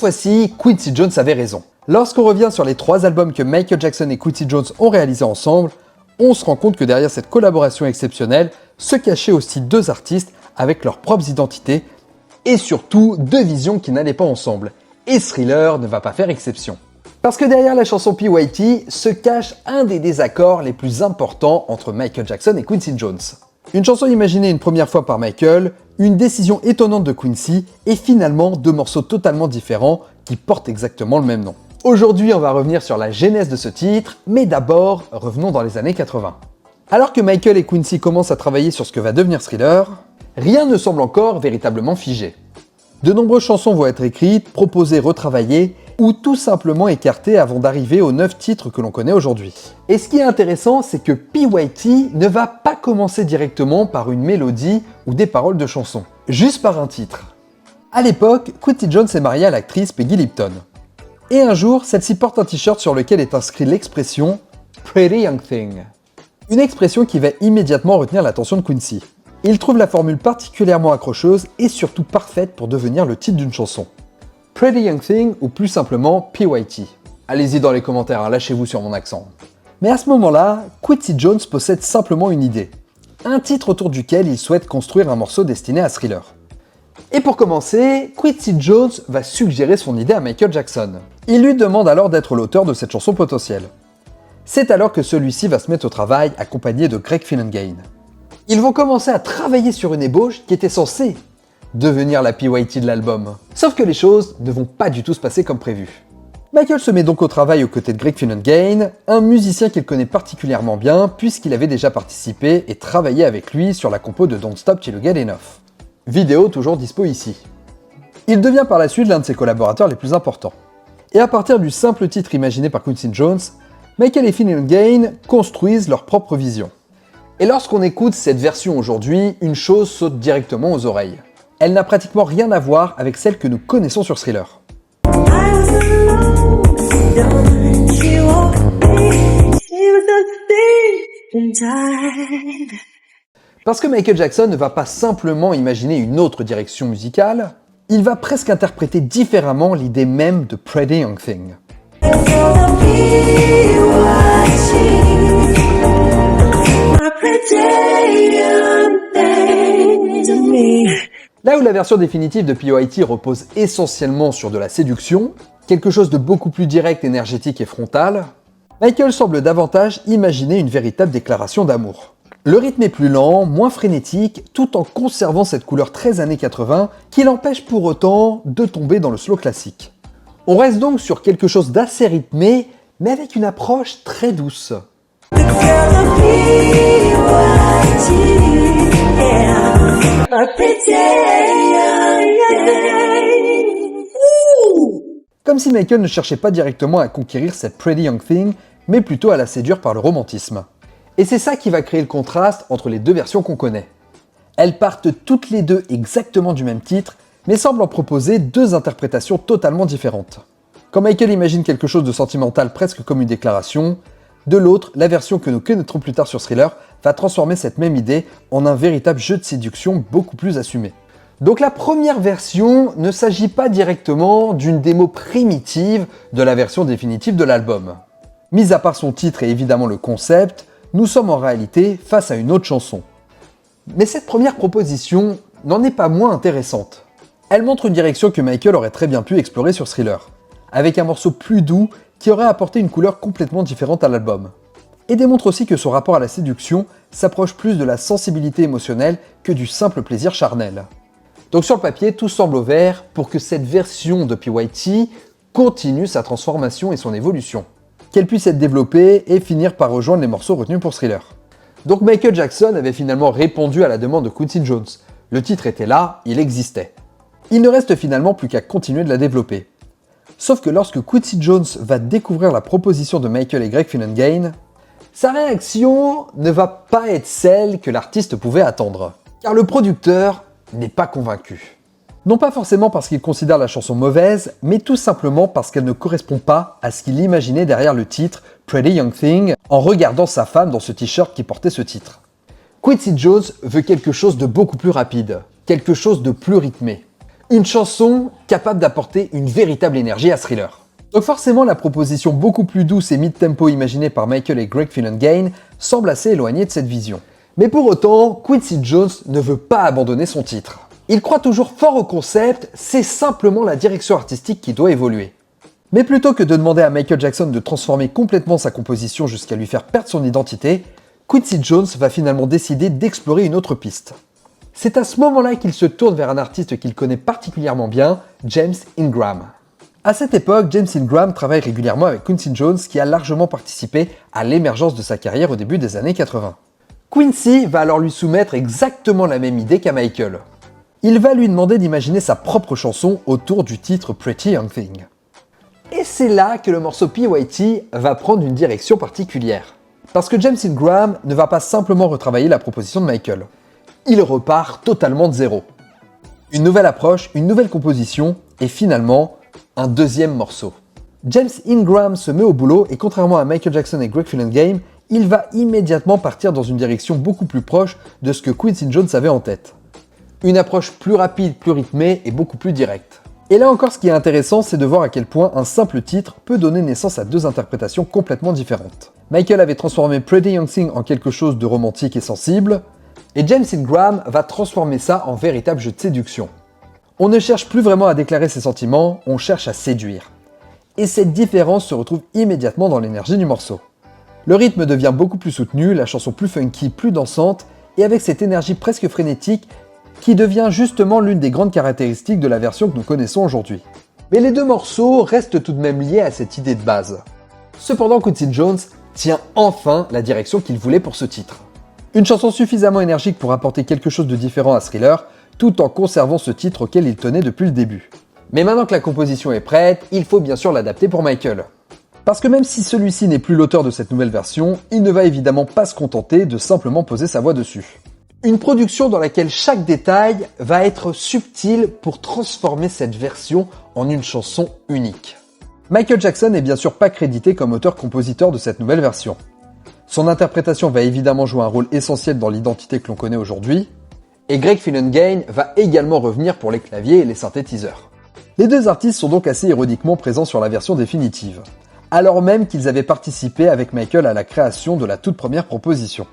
fois-ci, Quincy Jones avait raison. Lorsqu'on revient sur les 3 albums que Michael Jackson et Quincy Jones ont réalisés ensemble, on se rend compte que derrière cette collaboration exceptionnelle se cachaient aussi 2 artistes avec leurs propres identités et surtout 2 visions qui n'allaient pas ensemble. Et Thriller ne va pas faire exception. Parce que derrière la chanson PYT se cache un des désaccords les plus importants entre Michael Jackson et Quincy Jones. Une chanson imaginée une première fois par Michael, une décision étonnante de Quincy et finalement 2 morceaux totalement différents qui portent exactement le même nom. Aujourd'hui, on va revenir sur la genèse de ce titre, mais d'abord, revenons dans les années 80. Alors que Michael et Quincy commencent à travailler sur ce que va devenir Thriller, rien ne semble encore véritablement figé. De nombreuses chansons vont être écrites, proposées, retravaillées, ou tout simplement écartées avant d'arriver aux 9 titres que l'on connaît aujourd'hui. Et ce qui est intéressant, c'est que PYT ne va pas commencer directement par une mélodie ou des paroles de chansons, juste par un titre. À l'époque, Quincy Jones est marié à l'actrice Peggy Lipton. Et un jour, celle-ci porte un t-shirt sur lequel est inscrit l'expression « Pretty Young Thing ». Une expression qui va immédiatement retenir l'attention de Quincy. Il trouve la formule particulièrement accrocheuse et surtout parfaite pour devenir le titre d'une chanson. Pretty Young Thing ou plus simplement PYT. Allez-y dans les commentaires, lâchez-vous sur mon accent. Mais à ce moment-là, Quincy Jones possède simplement une idée. Un titre autour duquel il souhaite construire un morceau destiné à Thriller. Et pour commencer, Quincy Jones va suggérer son idée à Michael Jackson. Il lui demande alors d'être l'auteur de cette chanson potentielle. C'est alors que celui-ci va se mettre au travail accompagné de Greg Phillingain. Ils vont commencer à travailler sur une ébauche qui était censée devenir la PYT de l'album. Sauf que les choses ne vont pas du tout se passer comme prévu. Michael se met donc au travail aux côtés de Greg Phillingain, un musicien qu'il connaît particulièrement bien puisqu'il avait déjà participé et travaillé avec lui sur la compo de Don't Stop Till You Get Enough. Vidéo toujours dispo ici. Il devient par la suite l'un de ses collaborateurs les plus importants. Et à partir du simple titre imaginé par Quincy Jones, Michael et Phillingain construisent leur propre vision. Et lorsqu'on écoute cette version aujourd'hui, une chose saute directement aux oreilles. Elle n'a pratiquement rien à voir avec celle que nous connaissons sur Thriller. Parce que Michael Jackson ne va pas simplement imaginer une autre direction musicale, il va presque interpréter différemment l'idée même de Pretty Young Thing. Là où la version définitive de PYT repose essentiellement sur de la séduction, quelque chose de beaucoup plus direct, énergétique et frontal, Michael semble davantage imaginer une véritable déclaration d'amour. Le rythme est plus lent, moins frénétique, tout en conservant cette couleur très années 80 qui l'empêche pour autant de tomber dans le slow classique. On reste donc sur quelque chose d'assez rythmé, mais avec une approche très douce. Comme si Michael ne cherchait pas directement à conquérir cette Pretty Young Thing, mais plutôt à la séduire par le romantisme. Et c'est ça qui va créer le contraste entre les 2 versions qu'on connaît. Elles partent toutes les 2 exactement du même titre, mais semblent en proposer 2 interprétations totalement différentes. Quand Michael imagine quelque chose de sentimental presque comme une déclaration, de l'autre, la version que nous connaîtrons plus tard sur Thriller va transformer cette même idée en un véritable jeu de séduction beaucoup plus assumé. Donc la première version ne s'agit pas directement d'une démo primitive de la version définitive de l'album. Mis à part son titre et évidemment le concept, nous sommes en réalité face à une autre chanson. Mais cette première proposition n'en est pas moins intéressante. Elle montre une direction que Michael aurait très bien pu explorer sur Thriller, avec un morceau plus doux qui aurait apporté une couleur complètement différente à l'album. Et démontre aussi que son rapport à la séduction s'approche plus de la sensibilité émotionnelle que du simple plaisir charnel. Donc sur le papier, tout semble au vert pour que cette version de PYT continue sa transformation et son évolution. Qu'elle puisse être développée et finir par rejoindre les morceaux retenus pour Thriller. Donc Michael Jackson avait finalement répondu à la demande de Quincy Jones. Le titre était là, il existait. Il ne reste finalement plus qu'à continuer de la développer. Sauf que lorsque Quincy Jones va découvrir la proposition de Michael et Greg Phillingain, sa réaction ne va pas être celle que l'artiste pouvait attendre. Car le producteur n'est pas convaincu. Non pas forcément parce qu'il considère la chanson mauvaise, mais tout simplement parce qu'elle ne correspond pas à ce qu'il imaginait derrière le titre Pretty Young Thing en regardant sa femme dans ce t-shirt qui portait ce titre. Quincy Jones veut quelque chose de beaucoup plus rapide, quelque chose de plus rythmé. Une chanson capable d'apporter une véritable énergie à Thriller. Donc forcément, la proposition beaucoup plus douce et mid-tempo imaginée par Michael et Greg Phillingain semble assez éloignée de cette vision. Mais pour autant, Quincy Jones ne veut pas abandonner son titre. Il croit toujours fort au concept, c'est simplement la direction artistique qui doit évoluer. Mais plutôt que de demander à Michael Jackson de transformer complètement sa composition jusqu'à lui faire perdre son identité, Quincy Jones va finalement décider d'explorer une autre piste. C'est à ce moment-là qu'il se tourne vers un artiste qu'il connaît particulièrement bien, James Ingram. À cette époque, James Ingram travaille régulièrement avec Quincy Jones qui a largement participé à l'émergence de sa carrière au début des années 80. Quincy va alors lui soumettre exactement la même idée qu'à Michael. Il va lui demander d'imaginer sa propre chanson autour du titre Pretty Young Thing. Et c'est là que le morceau PYT va prendre une direction particulière. Parce que James Ingram ne va pas simplement retravailler la proposition de Michael. Il repart totalement de zéro. Une nouvelle approche, une nouvelle composition et finalement un deuxième morceau. James Ingram se met au boulot et contrairement à Michael Jackson et Greg Phillingain, il va immédiatement partir dans une direction beaucoup plus proche de ce que Quincy Jones avait en tête. Une approche plus rapide, plus rythmée et beaucoup plus directe. Et là encore, ce qui est intéressant, c'est de voir à quel point un simple titre peut donner naissance à deux interprétations complètement différentes. Michael avait transformé Pretty Young Thing en quelque chose de romantique et sensible, et James Ingram va transformer ça en véritable jeu de séduction. On ne cherche plus vraiment à déclarer ses sentiments, on cherche à séduire. Et cette différence se retrouve immédiatement dans l'énergie du morceau. Le rythme devient beaucoup plus soutenu, la chanson plus funky, plus dansante, et avec cette énergie presque frénétique qui devient justement l'une des grandes caractéristiques de la version que nous connaissons aujourd'hui. Mais les deux morceaux restent tout de même liés à cette idée de base. Cependant, Quincy Jones tient enfin la direction qu'il voulait pour ce titre. Une chanson suffisamment énergique pour apporter quelque chose de différent à Thriller, tout en conservant ce titre auquel il tenait depuis le début. Mais maintenant que la composition est prête, il faut bien sûr l'adapter pour Michael. Parce que même si celui-ci n'est plus l'auteur de cette nouvelle version, il ne va évidemment pas se contenter de simplement poser sa voix dessus. Une production dans laquelle chaque détail va être subtil pour transformer cette version en une chanson unique. Michael Jackson n'est bien sûr pas crédité comme auteur-compositeur de cette nouvelle version. Son interprétation va évidemment jouer un rôle essentiel dans l'identité que l'on connaît aujourd'hui, et Greg Phillingain va également revenir pour les claviers et les synthétiseurs. Les deux artistes sont donc assez ironiquement présents sur la version définitive, alors même qu'ils avaient participé avec Michael à la création de la toute première proposition.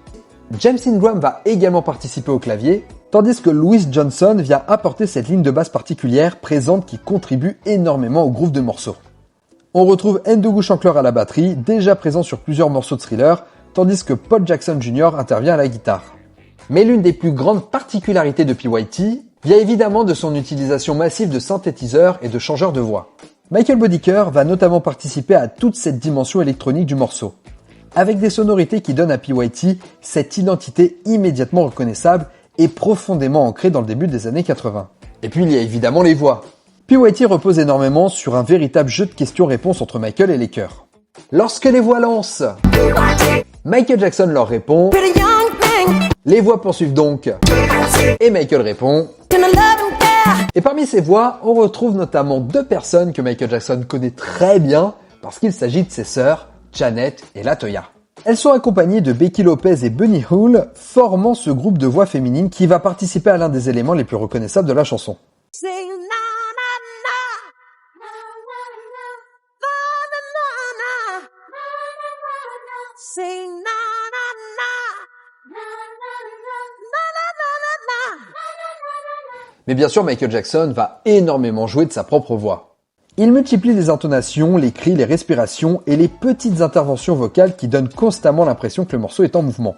James Ingram va également participer au clavier, tandis que Louis Johnson vient apporter cette ligne de basse particulière présente qui contribue énormément au groove de morceaux. On retrouve Ndougou Chancleur à la batterie, déjà présent sur plusieurs morceaux de Thriller, tandis que Paul Jackson Jr. intervient à la guitare. Mais l'une des plus grandes particularités de PYT vient évidemment de son utilisation massive de synthétiseurs et de changeurs de voix. Michael Bodiker va notamment participer à toute cette dimension électronique du morceau, avec des sonorités qui donnent à PYT cette identité immédiatement reconnaissable et profondément ancrée dans le début des années 80. Et puis il y a évidemment les voix. PYT repose énormément sur un véritable jeu de questions-réponses entre Michael et les chœurs. Lorsque les voix lancent, Michael Jackson leur répond, les voix poursuivent donc, et Michael répond. Et parmi ces voix, on retrouve notamment deux personnes que Michael Jackson connaît très bien parce qu'il s'agit de ses sœurs, Janet et Latoya. Elles sont accompagnées de Becky Lopez et Bunny Hull, formant ce groupe de voix féminines qui va participer à l'un des éléments les plus reconnaissables de la chanson. Mais bien sûr, Michael Jackson va énormément jouer de sa propre voix. Il multiplie les intonations, les cris, les respirations et les petites interventions vocales qui donnent constamment l'impression que le morceau est en mouvement.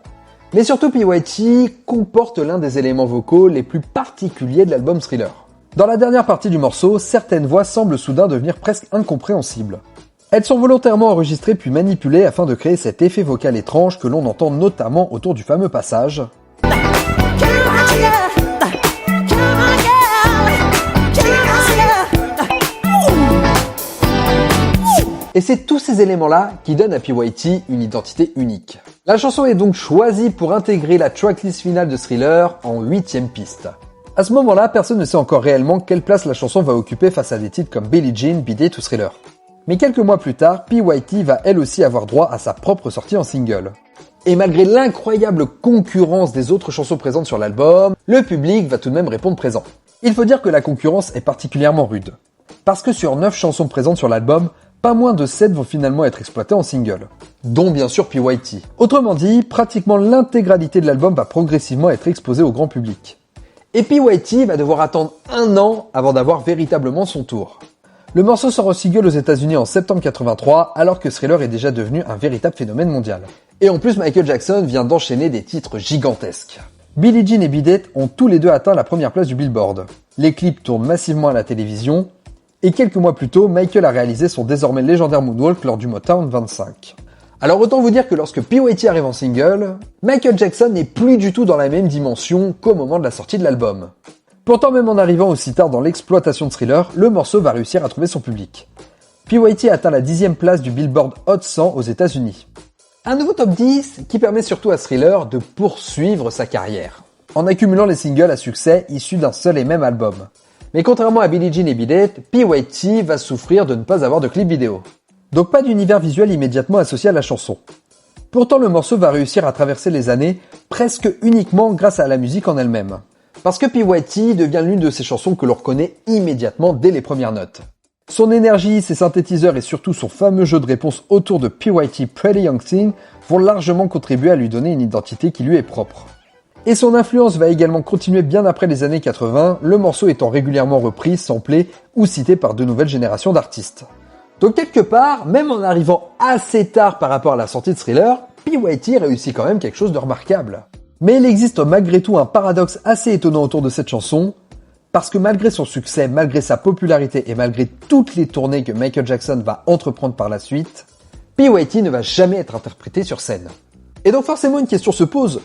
Mais surtout, PYT comporte l'un des éléments vocaux les plus particuliers de l'album Thriller. Dans la dernière partie du morceau, certaines voix semblent soudain devenir presque incompréhensibles. Elles sont volontairement enregistrées puis manipulées afin de créer cet effet vocal étrange que l'on entend notamment autour du fameux passage. Et c'est tous ces éléments-là qui donnent à PYT une identité unique. La chanson est donc choisie pour intégrer la tracklist finale de Thriller en 8ème piste. À ce moment-là, personne ne sait encore réellement quelle place la chanson va occuper face à des titres comme Billie Jean, Beat It ou Thriller. Mais quelques mois plus tard, PYT va elle aussi avoir droit à sa propre sortie en single. Et malgré l'incroyable concurrence des autres chansons présentes sur l'album, le public va tout de même répondre présent. Il faut dire que la concurrence est particulièrement rude. Parce que sur 9 chansons présentes sur l'album, pas moins de 7 vont finalement être exploitées en single, dont bien sûr PYT. Autrement dit, pratiquement l'intégralité de l'album va progressivement être exposée au grand public. Et PYT va devoir attendre 1 an avant d'avoir véritablement son tour. Le morceau sort en single aux États-Unis en septembre 83, alors que Thriller est déjà devenu un véritable phénomène mondial. Et en plus, Michael Jackson vient d'enchaîner des titres gigantesques. Billie Jean et Beat It ont tous les deux atteint la première place du Billboard. Les clips tournent massivement à la télévision, et quelques mois plus tôt, Michael a réalisé son désormais légendaire moonwalk lors du Motown 25. Alors autant vous dire que lorsque PYT arrive en single, Michael Jackson n'est plus du tout dans la même dimension qu'au moment de la sortie de l'album. Pourtant, même en arrivant aussi tard dans l'exploitation de Thriller, le morceau va réussir à trouver son public. PYT atteint la 10e place du Billboard Hot 100 aux États-Unis. Un nouveau top 10 qui permet surtout à Thriller de poursuivre sa carrière, en accumulant les singles à succès issus d'un seul et même album. Mais contrairement à Billie Jean et Beat It, PYT va souffrir de ne pas avoir de clip vidéo. Donc pas d'univers visuel immédiatement associé à la chanson. Pourtant le morceau va réussir à traverser les années presque uniquement grâce à la musique en elle-même. Parce que PYT devient l'une de ces chansons que l'on reconnaît immédiatement dès les premières notes. Son énergie, ses synthétiseurs et surtout son fameux jeu de réponse autour de PYT Pretty Young Thing vont largement contribuer à lui donner une identité qui lui est propre. Et son influence va également continuer bien après les années 80, le morceau étant régulièrement repris, samplé ou cité par de nouvelles générations d'artistes. Donc quelque part, même en arrivant assez tard par rapport à la sortie de Thriller, PYT réussit quand même quelque chose de remarquable. Mais il existe malgré tout un paradoxe assez étonnant autour de cette chanson, parce que malgré son succès, malgré sa popularité et malgré toutes les tournées que Michael Jackson va entreprendre par la suite, PYT ne va jamais être interprété sur scène. Et donc forcément une question se pose,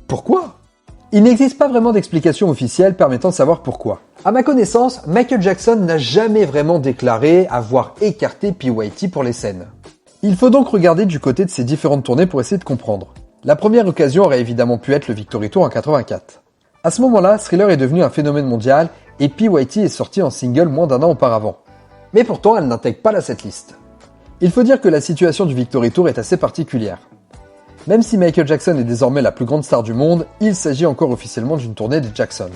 pourquoi ? Il n'existe pas vraiment d'explication officielle permettant de savoir pourquoi. À ma connaissance, Michael Jackson n'a jamais vraiment déclaré avoir écarté PYT pour les scènes. Il faut donc regarder du côté de ses différentes tournées pour essayer de comprendre. La première occasion aurait évidemment pu être le Victory Tour en 84. À ce moment-là, Thriller est devenu un phénomène mondial et PYT est sorti en single moins d'1 an auparavant. Mais pourtant, elle n'intègre pas la setlist. Il faut dire que la situation du Victory Tour est assez particulière. Même si Michael Jackson est désormais la plus grande star du monde, il s'agit encore officiellement d'une tournée des Jackson.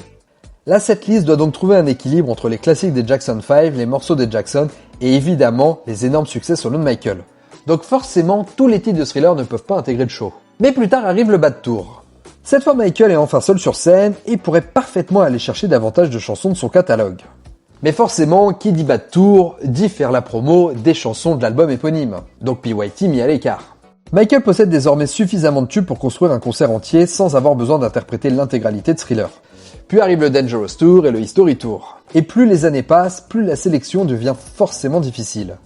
La setlist doit donc trouver un équilibre entre les classiques des Jackson 5, les morceaux des Jackson et évidemment les énormes succès solo de Michael. Donc forcément, tous les titres de Thriller ne peuvent pas intégrer le show. Mais plus tard arrive le Bad Tour. Cette fois, Michael est enfin seul sur scène et pourrait parfaitement aller chercher davantage de chansons de son catalogue. Mais forcément, qui dit Bad Tour, dit faire la promo des chansons de l'album éponyme, donc PYT mis à l'écart. Michael possède désormais suffisamment de tubes pour construire un concert entier sans avoir besoin d'interpréter l'intégralité de Thriller. Puis arrive le Dangerous Tour et le History Tour. Et plus les années passent, plus la sélection devient forcément difficile.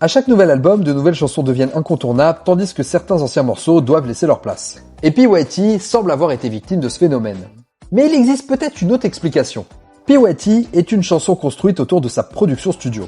À chaque nouvel album, de nouvelles chansons deviennent incontournables, tandis que certains anciens morceaux doivent laisser leur place. Et PYT semble avoir été victime de ce phénomène. Mais il existe peut-être une autre explication. PYT est une chanson construite autour de sa production studio.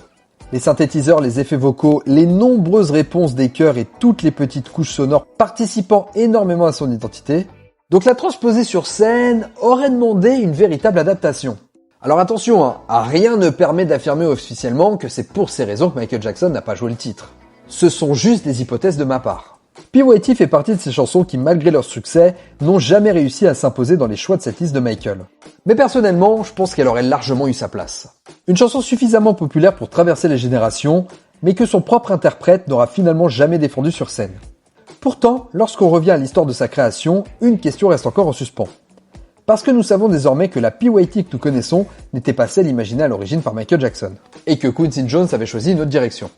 Les synthétiseurs, les effets vocaux, les nombreuses réponses des chœurs et toutes les petites couches sonores participant énormément à son identité. Donc la transposer sur scène aurait demandé une véritable adaptation. Alors attention, rien ne permet d'affirmer officiellement que c'est pour ces raisons que Michael Jackson n'a pas joué le titre. Ce sont juste des hypothèses de ma part. PYT fait partie de ces chansons qui, malgré leur succès, n'ont jamais réussi à s'imposer dans les choix de cette liste de Michael. Mais personnellement, je pense qu'elle aurait largement eu sa place. Une chanson suffisamment populaire pour traverser les générations, mais que son propre interprète n'aura finalement jamais défendue sur scène. Pourtant, lorsqu'on revient à l'histoire de sa création, une question reste encore en suspens. Parce que nous savons désormais que la PYT que nous connaissons n'était pas celle imaginée à l'origine par Michael Jackson, et que Quincy Jones avait choisi une autre direction.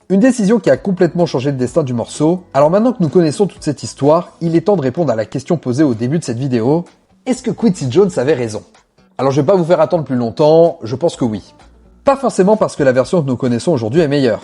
Une décision qui a complètement changé le destin du morceau. Alors maintenant que nous connaissons toute cette histoire, il est temps de répondre à la question posée au début de cette vidéo. Est-ce que Quincy Jones avait raison ? Alors je vais pas vous faire attendre plus longtemps, je pense que oui. Pas forcément parce que la version que nous connaissons aujourd'hui est meilleure.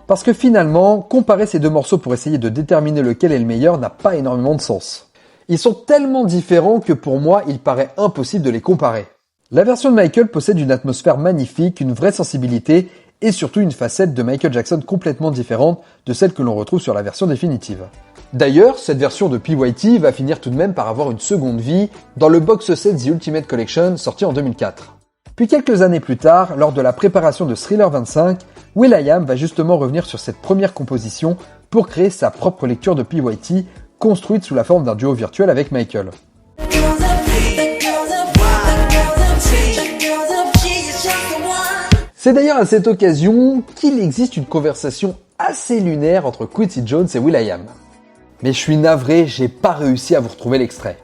Parce que finalement, comparer ces deux morceaux pour essayer de déterminer lequel est le meilleur n'a pas énormément de sens. Ils sont tellement différents que pour moi, il paraît impossible de les comparer. La version de Michael possède une atmosphère magnifique, une vraie sensibilité et surtout une facette de Michael Jackson complètement différente de celle que l'on retrouve sur la version définitive. D'ailleurs, cette version de PYT va finir tout de même par avoir une seconde vie dans le box set The Ultimate Collection sorti en 2004. Puis quelques années plus tard, lors de la préparation de Thriller 25, will.i.am va justement revenir sur cette première composition pour créer sa propre lecture de PYT, construite sous la forme d'un duo virtuel avec Michael. C'est d'ailleurs à cette occasion qu'il existe une conversation assez lunaire entre Quincy Jones et will.i.am. Mais je suis navré, j'ai pas réussi à vous retrouver l'extrait.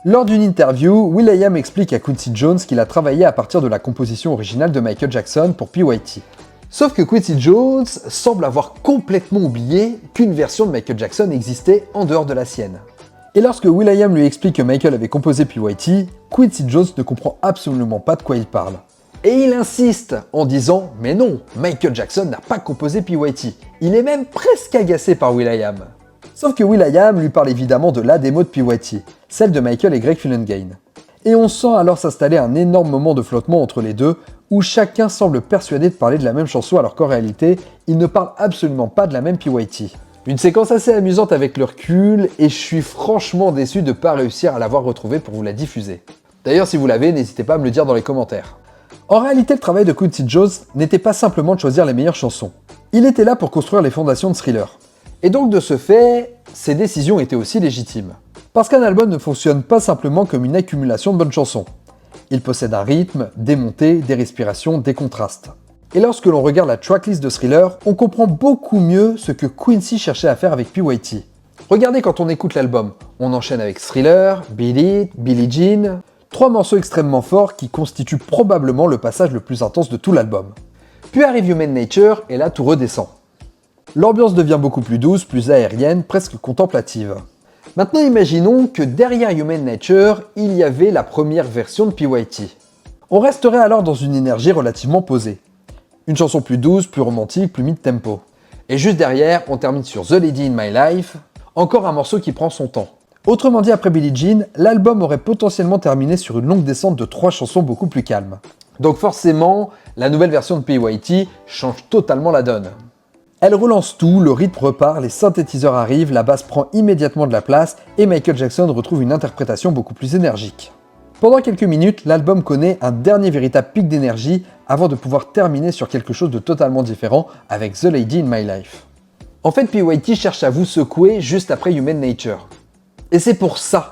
Lors d'une interview, will.i.am explique à Quincy Jones qu'il a travaillé à partir de la composition originale de Michael Jackson pour PYT. Sauf que Quincy Jones semble avoir complètement oublié qu'une version de Michael Jackson existait en dehors de la sienne. Et lorsque will.i.am lui explique que Michael avait composé PYT, Quincy Jones ne comprend absolument pas de quoi il parle. Et il insiste en disant « Mais non, Michael Jackson n'a pas composé PYT. » Il est même presque agacé par will.i.am. Sauf que will.i.am lui parle évidemment de la démo de PYT, celle de Michael et Greg Phillingain. Et on sent alors s'installer un énorme moment de flottement entre les deux, où chacun semble persuadé de parler de la même chanson alors qu'en réalité, ils ne parlent absolument pas de la même PYT. Une séquence assez amusante avec le recul, et je suis franchement déçu de ne pas réussir à l'avoir retrouvée pour vous la diffuser. D'ailleurs, si vous l'avez, n'hésitez pas à me le dire dans les commentaires. En réalité, le travail de Quincy Jones n'était pas simplement de choisir les meilleures chansons. Il était là pour construire les fondations de Thriller. Et donc de ce fait, ses décisions étaient aussi légitimes. Parce qu'un album ne fonctionne pas simplement comme une accumulation de bonnes chansons. Il possède un rythme, des montées, des respirations, des contrastes. Et lorsque l'on regarde la tracklist de Thriller, on comprend beaucoup mieux ce que Quincy cherchait à faire avec PYT. Regardez quand on écoute l'album, on enchaîne avec Thriller, Beat It, Billie Jean, 3 morceaux extrêmement forts qui constituent probablement le passage le plus intense de tout l'album. Puis arrive Human Nature et là tout redescend. L'ambiance devient beaucoup plus douce, plus aérienne, presque contemplative. Maintenant imaginons que derrière Human Nature, il y avait la première version de PYT. On resterait alors dans une énergie relativement posée. Une chanson plus douce, plus romantique, plus mid-tempo. Et juste derrière, on termine sur The Lady in My Life, encore un morceau qui prend son temps. Autrement dit, après Billie Jean, l'album aurait potentiellement terminé sur une longue descente de 3 chansons beaucoup plus calmes. Donc forcément, la nouvelle version de PYT change totalement la donne. Elle relance tout, le rythme repart, les synthétiseurs arrivent, la basse prend immédiatement de la place et Michael Jackson retrouve une interprétation beaucoup plus énergique. Pendant quelques minutes, l'album connaît un dernier véritable pic d'énergie avant de pouvoir terminer sur quelque chose de totalement différent avec The Lady in My Life. En fait, PYT cherche à vous secouer juste après Human Nature. Et c'est pour ça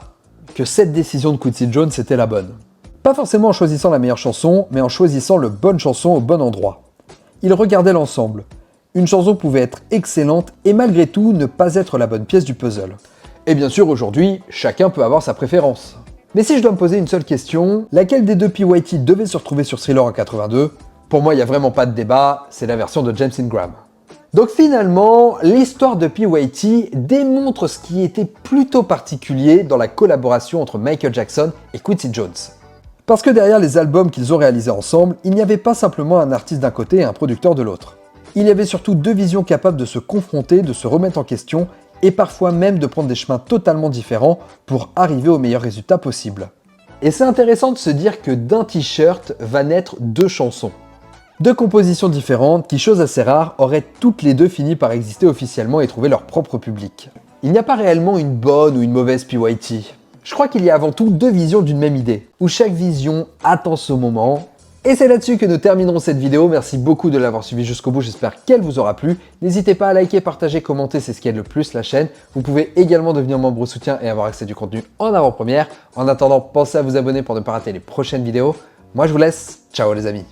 que cette décision de Quincy Jones était la bonne. Pas forcément en choisissant la meilleure chanson, mais en choisissant la bonne chanson au bon endroit. Il regardait l'ensemble. Une chanson pouvait être excellente et malgré tout ne pas être la bonne pièce du puzzle. Et bien sûr aujourd'hui, chacun peut avoir sa préférence. Mais si je dois me poser une seule question, laquelle des deux PYT devait se retrouver sur Thriller en 82 ? Pour moi, il n'y a vraiment pas de débat, c'est la version de James Ingram. Donc finalement, l'histoire de PYT démontre ce qui était plutôt particulier dans la collaboration entre Michael Jackson et Quincy Jones. Parce que derrière les albums qu'ils ont réalisés ensemble, il n'y avait pas simplement un artiste d'un côté et un producteur de l'autre. Il y avait surtout 2 visions capables de se confronter, de se remettre en question, et parfois même de prendre des chemins totalement différents pour arriver au meilleur résultat possible. Et c'est intéressant de se dire que d'un t-shirt va naître 2 chansons. 2 compositions différentes qui, chose assez rare, auraient toutes les 2 fini par exister officiellement et trouver leur propre public. Il n'y a pas réellement une bonne ou une mauvaise PYT. Je crois qu'il y a avant tout 2 visions d'une même idée, où chaque vision attend ce moment. Et c'est là-dessus que nous terminerons cette vidéo. Merci beaucoup de l'avoir suivi jusqu'au bout, j'espère qu'elle vous aura plu. N'hésitez pas à liker, partager, commenter, c'est ce qui aide le plus la chaîne. Vous pouvez également devenir membre soutien et avoir accès du contenu en avant-première. En attendant, pensez à vous abonner pour ne pas rater les prochaines vidéos. Moi je vous laisse, ciao les amis.